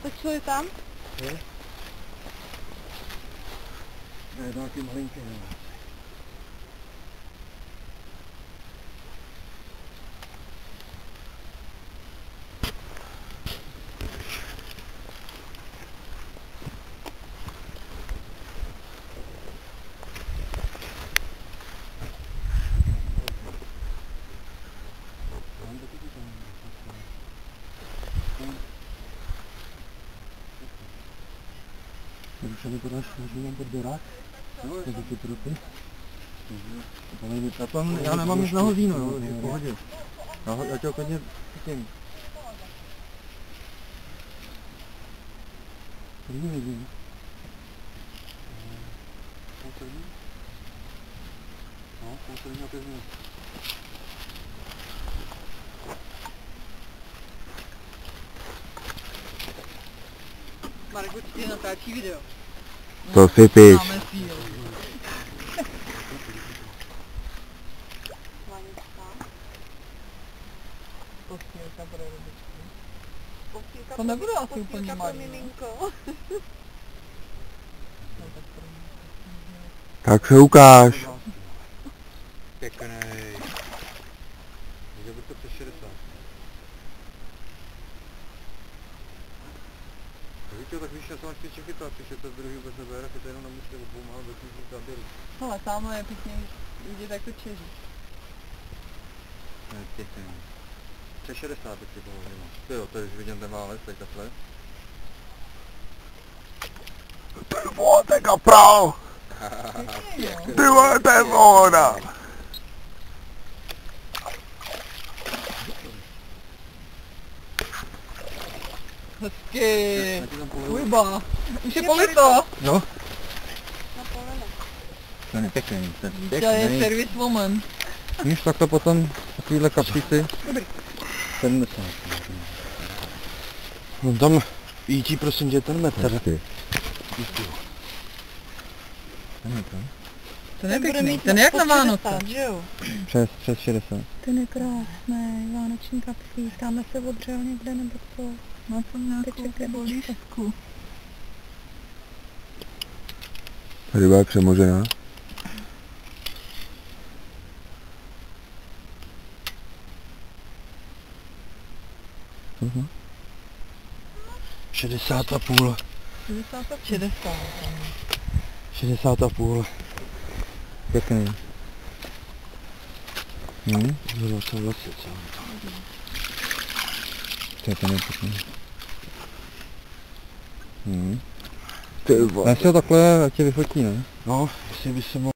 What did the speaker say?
Natočili tam? Je? Ne, nějaký malinký, ne. Když se vypadáš, že mám podběrák, takže ty trupy. Já nemám nic na hozínu, jo, takže v pohodě. Já tě klidně chytím. První vidím. Půlcelní? No, půlcelní a 5 minut. Marek určitě natáčí video. To si píš. Máme sílu. Postýlka pro rodičky. To nebude asi úplně malý. Tak se ukáž. Pěknej. Může být to přes 60. Víte, tak víš, já jsem chtěl chytat, když je to druhý vůbec nebere, tak je to jenom na mysli obou málo do těch záběrů. Hele, tamhle je pěkně vidět, jak to čeří. Ne, pěkný. Přes 60 teď si toho nemám. Jo, to je, že vidím ten válec, tady takhle. Ty vole, to je kapral! Ty vole, to je voda! Hezky. Ujba. Už je polito. No. Ten je pěkný, ten je To je pěkný. service woman. Víš, takhle potom takovýhle kapříci. 70. No tam jídí prosím tě ten metr. Ten je pěkný. Ten je jak na Vánoce. Přes 60. Ten je krásný, vánoční kapslík, tamhle se odřel někde nebo co? Má tam nějakou bolístku. Ryba je přemožená. Mhm. 60,5. 60. 60,5. Pěkný. Zrovna jsem vlastně celý. To je ten je pěkný. Ty vole. Já si ho takhle tě vyfotí, ne? No, jestli by se mohl